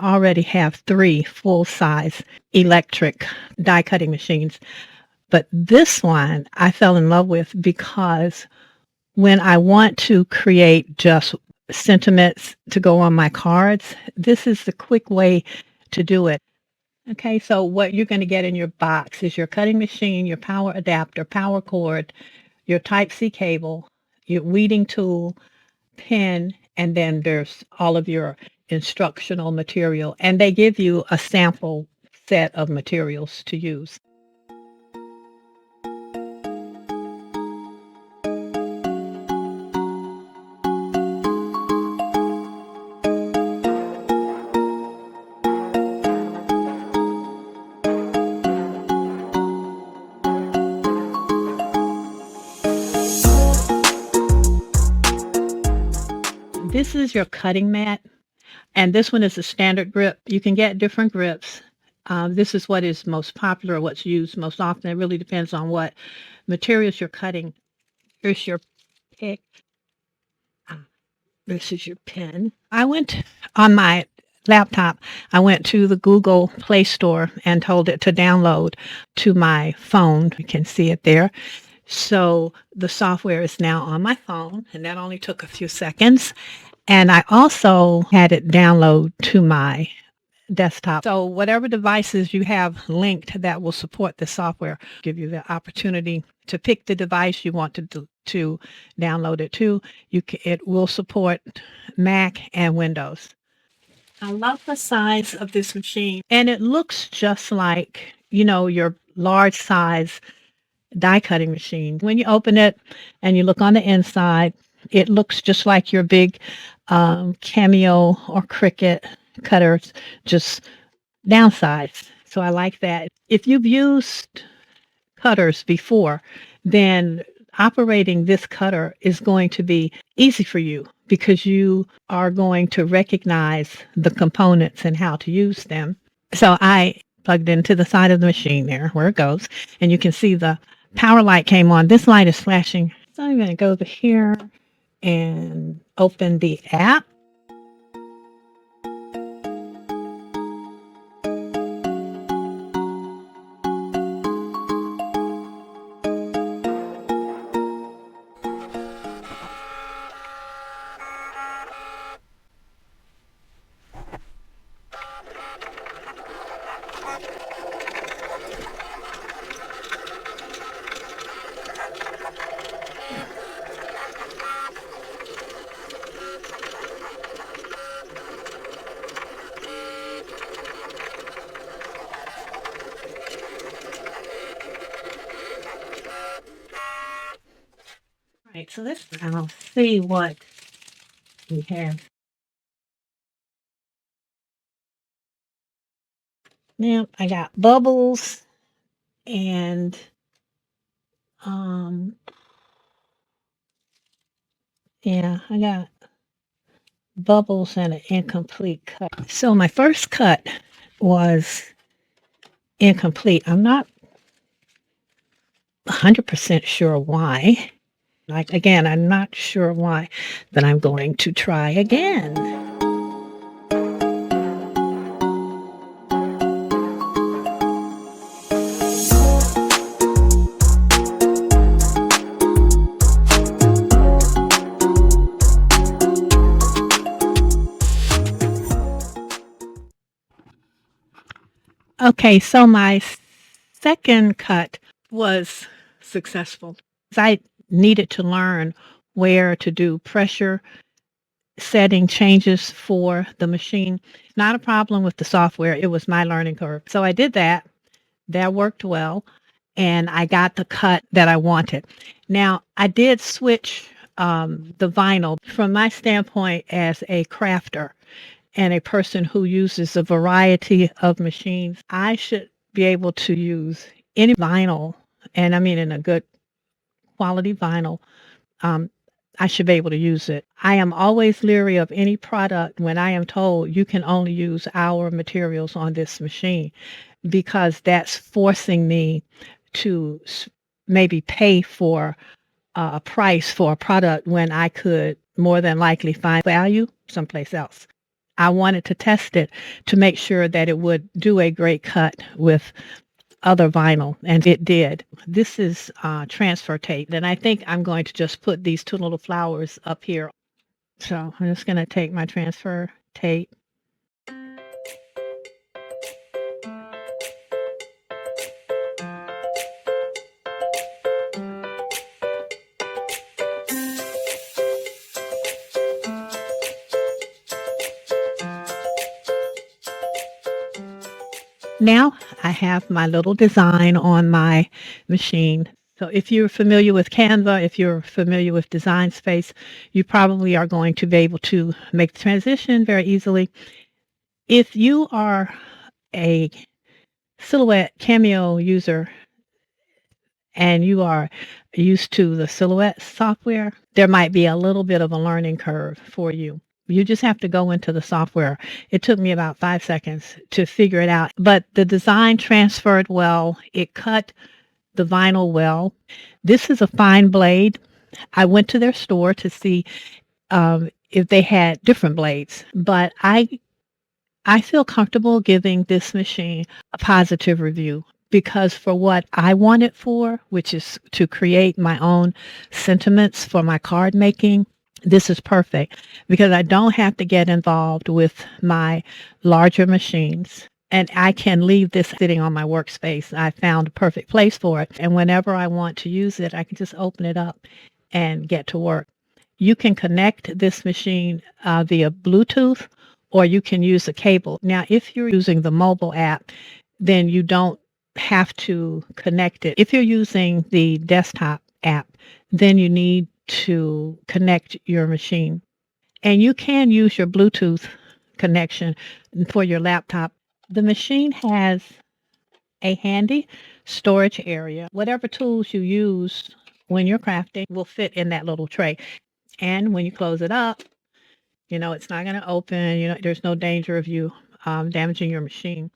already have 3 full-size electric die cutting machines, but this one I fell in love with because when I want to create just sentiments to go on my cards, this is the quick way to do it. Okay, so what you're gonna get in your box is your cutting machine, your power adapter, power cord, your Type-C cable, your weeding tool, pen, and then there's all of your instructional material, and they give you a sample set of materials to use. This is your cutting mat, and this one is a standard grip. You can get different grips. This is what is most popular, what's used most often. It really depends on what materials you're cutting. Here's your pick. This is your pen. I went on my laptop, I went to the Google Play Store and told it to download to my phone. You can see it there. So the software is now on my phone, and that only took a few seconds. And I also had it download to my desktop. So whatever devices you have linked that will support the software, give you the opportunity to pick the device you want to download it to. It will support Mac and Windows. I love the size of this machine, and it looks just like, your large size die cutting machine. When you open it and you look on the inside, it looks just like your big Cameo or Cricut cutters, just downsized. So I like that. If you've used cutters before, then operating this cutter is going to be easy for you because you are going to recognize the components and how to use them. So I plugged into the side of the machine there where it goes, and you can see the power light came on. This light is flashing. So I'm going to go over here and open the app. Right, so let's now see what we have. Now I got bubbles and I got bubbles and an incomplete cut. So my first cut was incomplete. I'm not 100% sure why. Again, I'm not sure why, but I'm going to try again. Okay, so my second cut was successful. I needed to learn where to do pressure setting changes for the machine. Not a problem with the software. It was my learning curve. So I did that. That worked well. And I got the cut that I wanted. Now, I did switch the vinyl from my standpoint as a crafter and a person who uses a variety of machines. I should be able to use any vinyl, and I mean in a good quality vinyl. I should be able to use it. I am always leery of any product when I am told you can only use our materials on this machine, because that's forcing me to maybe pay for a price for a product when I could more than likely find value someplace else. I wanted to test it to make sure that it would do a great cut with other vinyl, and it did. This is transfer tape, and I think I'm going to just put these two little flowers up here. So I'm just going to take my transfer tape. Now I have my little design on my machine. So if you're familiar with Canva, if you're familiar with Design Space, you probably are going to be able to make the transition very easily. If you are a Silhouette Cameo user and you are used to the Silhouette software, there might be a little bit of a learning curve for you. You just have to go into the software. It took me about 5 seconds to figure it out, but the design transferred well. It cut the vinyl well. This is a fine blade. I went to their store to see if they had different blades, but I feel comfortable giving this machine a positive review because for what I want it for, which is to create my own sentiments for my card making, this is perfect because I don't have to get involved with my larger machines. And I can leave this sitting on my workspace. I found a perfect place for it. And whenever I want to use it, I can just open it up and get to work. You can connect this machine via Bluetooth, or you can use a cable. Now, if you're using the mobile app, then you don't have to connect it. If you're using the desktop app, then you need to connect your machine. And you can use your Bluetooth connection for your laptop. The machine has a handy storage area. Whatever tools you use when you're crafting will fit in that little tray. And when you close it up, it's not going to open. There's no danger of you damaging your machine.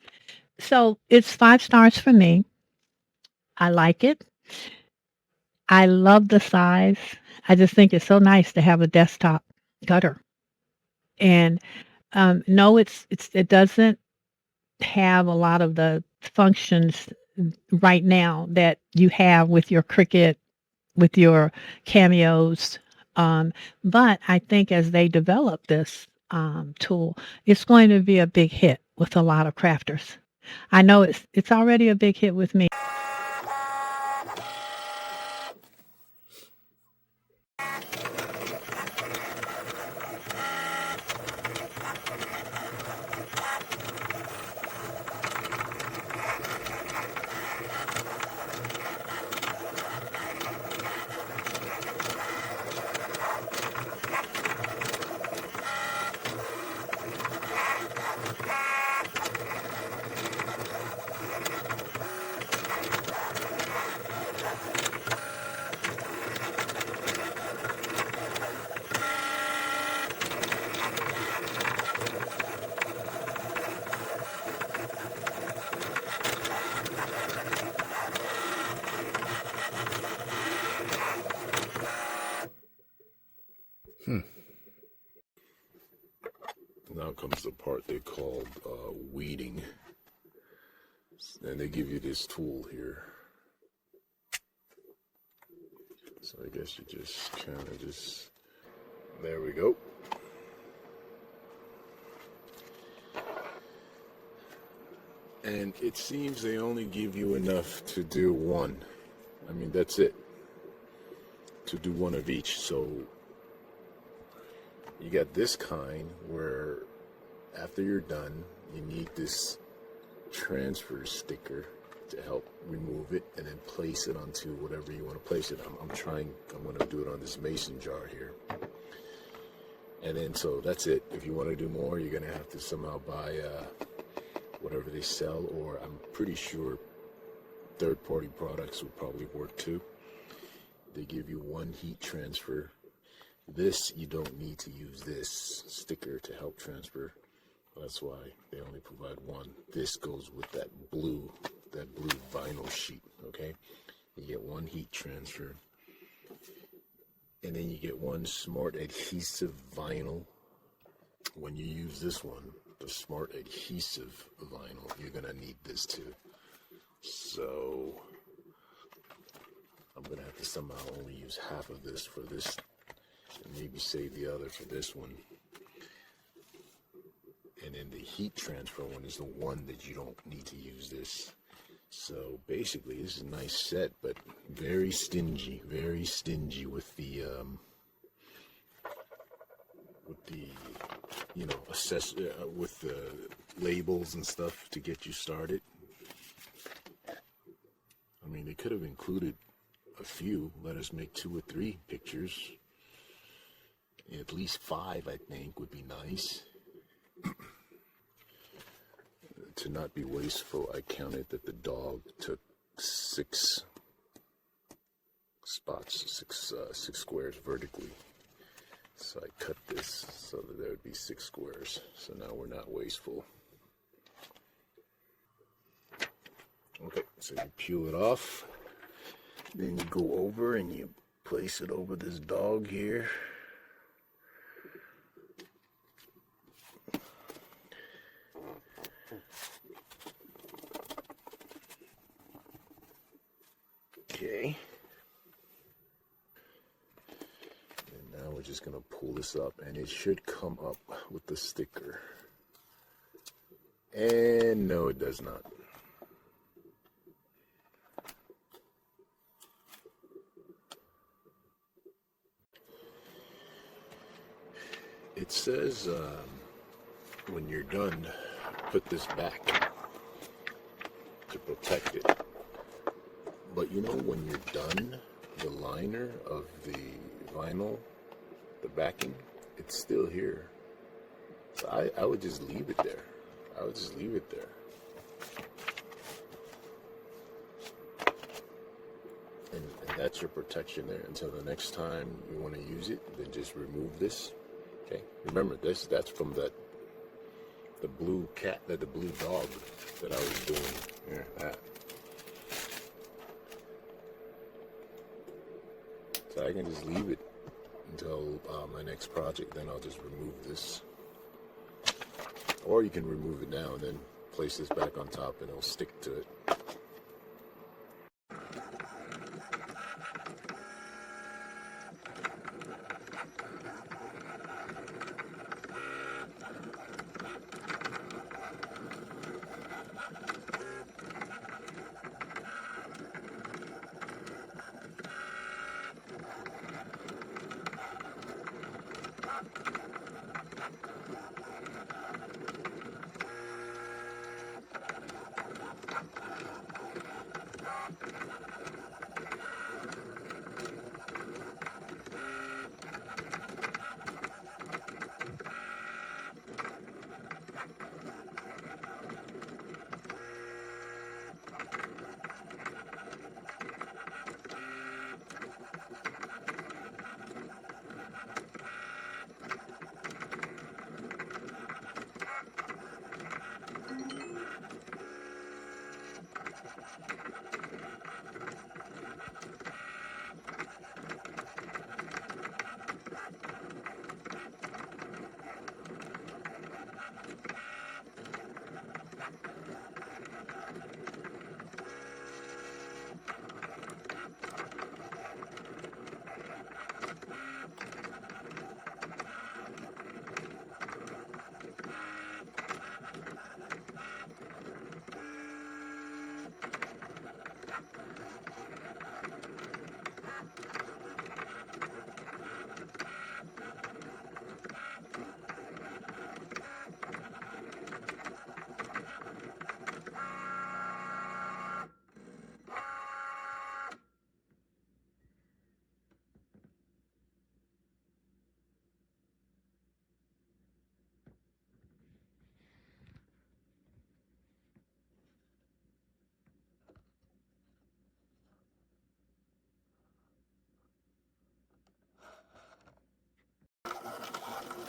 So it's 5 stars for me. I like it. I love the size. I just think it's so nice to have a desktop cutter. And no, it doesn't have a lot of the functions right now that you have with your Cricut, with your Cameos. But I think as they develop this tool, it's going to be a big hit with a lot of crafters. I know it's already a big hit with me. Now comes the part they called weeding. And they give you this tool here. So I guess you just kind of there we go. And it seems they only give you enough to do one. I mean, that's it. To do one of each. So you got this kind where after you're done, you need this transfer sticker to help remove it and then place it onto whatever you want to place it. I'm going to do it on this mason jar here. And then, so that's it. If you want to do more, you're going to have to somehow buy whatever they sell, or I'm pretty sure third-party products will probably work too. They give you one heat transfer. This, you don't need to use this sticker to help transfer. That's why they only provide one. This goes with that blue vinyl sheet, okay? You get one heat transfer. And then you get one smart adhesive vinyl when you use this one, the smart adhesive vinyl, you're gonna need this too. So I'm gonna have to somehow only use half of this for this, and maybe save the other for this one. And then the heat transfer one is the one that you don't need to use this. So basically, this is a nice set, but very stingy with the you know, with the labels and stuff to get you started. I mean, they could have included a few. Let us make 2 or 3 pictures. At least 5, I think, would be nice. To not be wasteful, I counted that the dog took 6 spots, 6 squares vertically. So I cut this so that there would be 6 squares. So now we're not wasteful. Okay, so you peel it off. Then you go over and you place it over this dog here. Okay. And now we're just going to pull this up, and it should come up with the sticker. And no, it does not. It says when you're done, put this back to protect it. But you know, when you're done, the liner of the vinyl, the backing, it's still here. So I would just leave it there. I would just leave it there. And that's your protection there until the next time you want to use it. Then just remove this. Okay. Remember this. That's from the blue cat, the blue dog that I was doing. Here, that. So I can just leave it until my next project. Then I'll just remove this. Or you can remove it now and then place this back on top and it'll stick to it.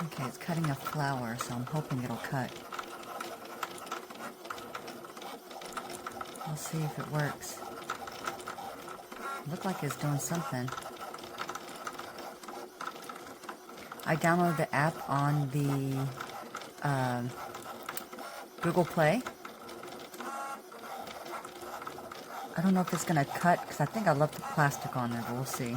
Okay, it's cutting a flower, so I'm hoping it'll cut. We'll see if it works. Looked like it's doing something. I downloaded the app on the Google Play. I don't know if it's going to cut, because I think I left the plastic on there, but we'll see.